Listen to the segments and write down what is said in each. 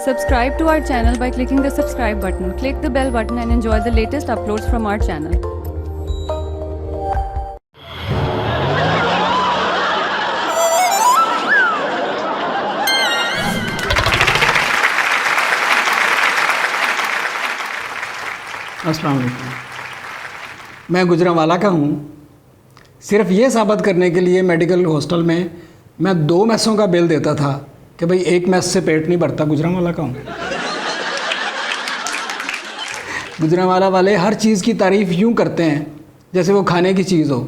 Subscribe to our channel by clicking the subscribe button. Click the bell button and enjoy the latest uploads from our channel. अस्सलाम वालेकुम। मैं गुजरांवाला का हूँ। सिर्फ ये साबित करने के लिए मेडिकल हॉस्टल में मैं 2 मैसों का बिल देता था कि भाई 1 मैस से पेट नहीं भरता। गुजरांवाला का हूँ। गुजरांवाला वाले हर चीज़ की तारीफ़ यूँ करते हैं जैसे वो खाने की चीज़ हो।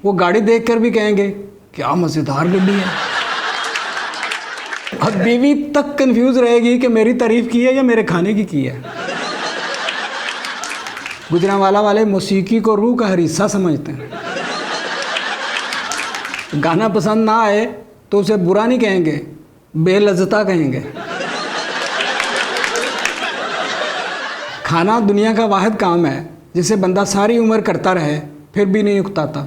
वो गाड़ी देखकर भी कहेंगे क्या मज़ेदार गाड़ी है। अब बीवी तक कंफ्यूज रहेगी कि मेरी तारीफ़ की है या मेरे खाने की है। गुजरांवाला वाले मौसीकी को रूह का हर हिस्सा समझते हैं। गाना पसंद ना आए तो उसे बुरा नहीं कहेंगे, बेलज्जता कहेंगे। खाना दुनिया का वाहिद काम है जिसे बंदा सारी उम्र करता रहे फिर भी नहीं उकताता।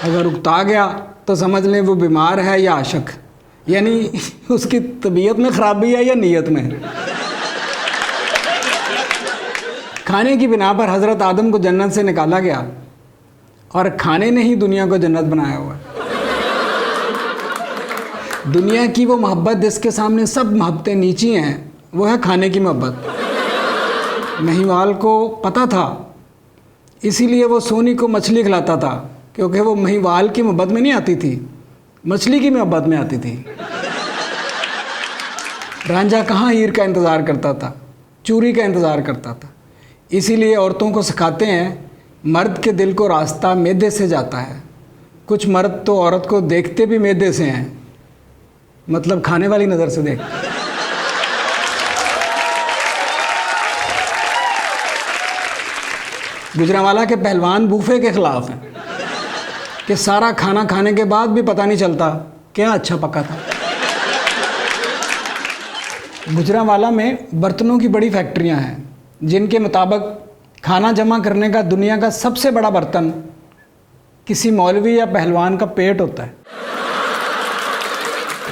अगर उकता गया तो समझ लें वो बीमार है या आशिक, यानी उसकी तबीयत में ख़राबी है या नीयत में। खाने की बिना पर हज़रत आदम को जन्नत से निकाला गया और खाने ने ही दुनिया को जन्नत बनाया हुआ है। दुनिया की वो मोहब्बत जिसके सामने सब मोहब्बतें नीची हैं, वो है खाने की मोहब्बत। महिवाल को पता था, इसीलिए वो सोनी को मछली खिलाता था, क्योंकि वो महिवाल की मोहब्बत में नहीं आती थी, मछली की मोहब्बत में आती थी। रांझा कहाँ हीर का इंतज़ार करता था, चूरी का इंतज़ार करता था। इसीलिए औरतों को सिखाते हैं मर्द के दिल को रास्ता मैदे से जाता है। कुछ मर्द तो औरत को देखते भी मैदे से हैं, मतलब खाने वाली नज़र से देखते हैं। गुजरांवाला के पहलवान बूफे के ख़िलाफ़ हैं कि सारा खाना खाने के बाद भी पता नहीं चलता क्या अच्छा पका था। गुजरांवाला में बर्तनों की बड़ी फैक्ट्रियां हैं जिनके मुताबिक खाना जमा करने का दुनिया का सबसे बड़ा बर्तन किसी मौलवी या पहलवान का पेट होता है।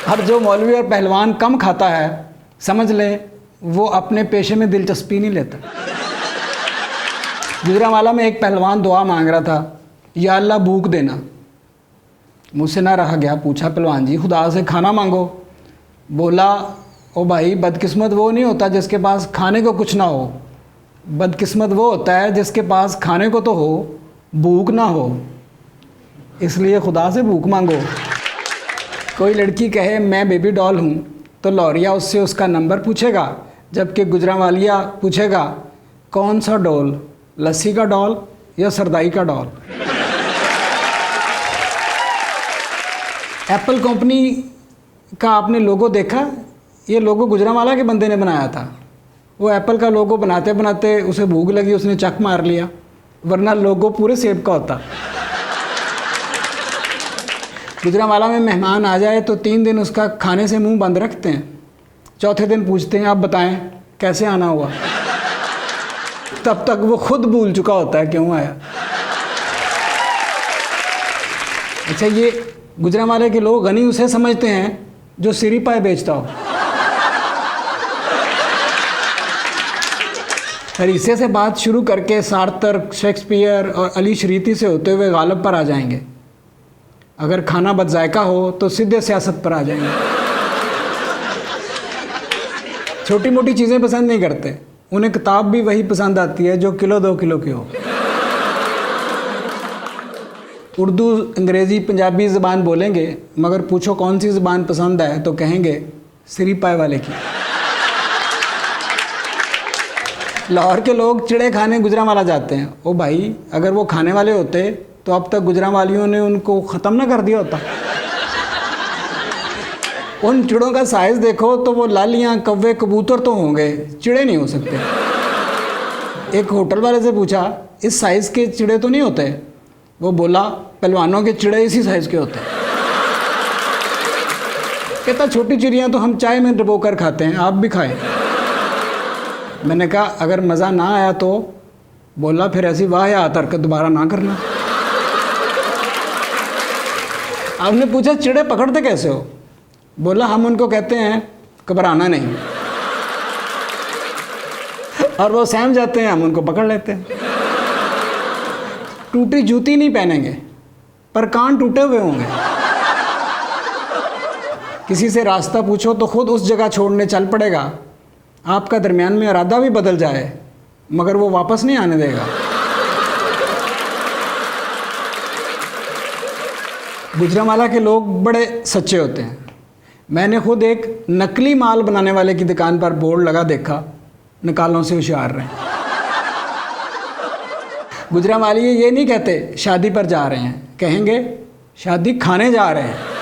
अब जो मौलवी और पहलवान कम खाता है, समझ लें वो अपने पेशे में दिलचस्पी नहीं लेता। गुजरांवाला में एक पहलवान दुआ मांग रहा था, या अल्लाह भूख देना। मुझसे ना रहा गया, पूछा पहलवान जी खुदा से खाना मांगो। बोला ओ भाई, बदकिस्मत वो नहीं होता जिसके पास खाने को कुछ ना हो, बदकिस्मत वो होता है जिसके पास खाने को तो हो, भूख ना हो। इसलिए खुदा से भूख मांगो। कोई लड़की कहे मैं बेबी डॉल हूँ तो लौरिया उससे उसका नंबर पूछेगा, जबकि गुजरांवालिया पूछेगा कौन सा डॉल, लस्सी का डॉल या सरदाई का डॉल। एप्पल कंपनी का आपने लोगो देखा? ये लोगो गुजरांवाला के बंदे ने बनाया था। वो एप्पल का लोगो बनाते बनाते उसे भूख लगी, उसने चक मार लिया, वरना लोगो पूरे सेब का होता। गुजरांवाला में मेहमान आ जाए तो 3 दिन उसका खाने से मुंह बंद रखते हैं। चौथे दिन पूछते हैं आप बताएं कैसे आना हुआ। तब तक वो खुद भूल चुका होता है क्यों आया। अच्छा, ये गुजरांवाले के लोग गनी उसे समझते हैं जो सिरी पाए बेचता हो। हरीसे से बात शुरू करके सार्थर, शेक्सपियर और अली शरीती से होते हुए गालिब पर आ जाएंगे। अगर खाना बदजायका हो तो सीधे सियासत पर आ जाएंगे। छोटी मोटी चीज़ें पसंद नहीं करते, उन्हें किताब भी वही पसंद आती है जो किलो 2 किलो की हो। उर्दू, अंग्रेज़ी, पंजाबी ज़बान बोलेंगे, मगर पूछो कौन सी ज़बान पसंद है तो कहेंगे सिरी पाए वाले की। लाहौर के लोग चिड़े खाने गुजरांवाला जाते हैं। ओ भाई, अगर वो खाने वाले होते तो अब तक गुजरांवालियों ने उनको ख़त्म ना कर दिया होता। उन चिड़ों का साइज़ देखो तो वो लालियाँ, कौवे, कबूतर तो होंगे, चिड़े नहीं हो सकते। एक होटल वाले से पूछा इस साइज़ के चिड़े तो नहीं होते? वो बोला पहलवानों के चिड़े इसी साइज़ के होते हैं। कहता छोटी चिड़ियाँ तो हम चाय में डुबो कर खाते हैं, आप भी खाएं। मैंने कहा अगर मज़ा ना आया तो? बोला फिर ऐसी वाह या हरकत दोबारा ना करना। आपने पूछा चिड़े पकड़ते कैसे हो? बोला हम उनको कहते हैं घबराना नहीं, और वो सहम जाते हैं, हम उनको पकड़ लेते हैं। टूटी जूती नहीं पहनेंगे पर कान टूटे हुए होंगे। किसी से रास्ता पूछो तो खुद उस जगह छोड़ने चल पड़ेगा। आपका दरमियान में इरादा भी बदल जाए मगर वो वापस नहीं आने देगा। गुजरांवाला के लोग बड़े सच्चे होते हैं। मैंने खुद एक नकली माल बनाने वाले की दुकान पर बोर्ड लगा देखा, निकालों से होशियार रहें। गुजरांवाली ये नहीं कहते शादी पर जा रहे हैं, कहेंगे शादी खाने जा रहे हैं।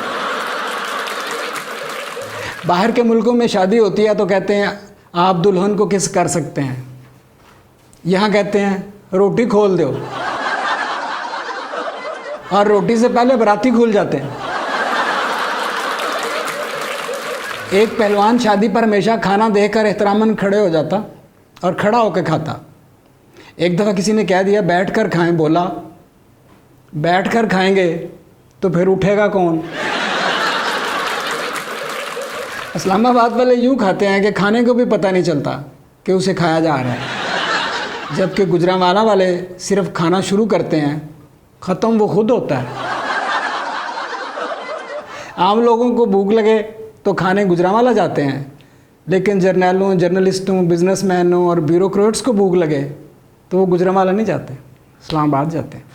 बाहर के मुल्कों में शादी होती है तो कहते हैं आप दुल्हन को किस कर सकते हैं, यहाँ कहते हैं रोटी खोल दो, और रोटी से पहले बराती खुल जाते हैं। एक पहलवान शादी पर हमेशा खाना देकर एहतरामन खड़े हो जाता और खड़ा होकर खाता। एक दफ़ा किसी ने कह दिया बैठ कर खाएं, बोला बैठ कर खाएंगे तो फिर उठेगा कौन। इस्लामाबाद वाले यूँ खाते हैं कि खाने को भी पता नहीं चलता कि उसे खाया जा रहा है, जबकि गुजरांवाला वाले सिर्फ खाना शुरू करते हैं, ख़त्म वो खुद होता है। आम लोगों को भूख लगे तो खाने गुजरांवाला जाते हैं, लेकिन जर्नलों, जर्नलिस्टों, बिजनेसमैनों और ब्यूरोक्रेट्स को भूख लगे तो वो गुजरांवाला नहीं जाते, इस्लामाबाद जाते हैं।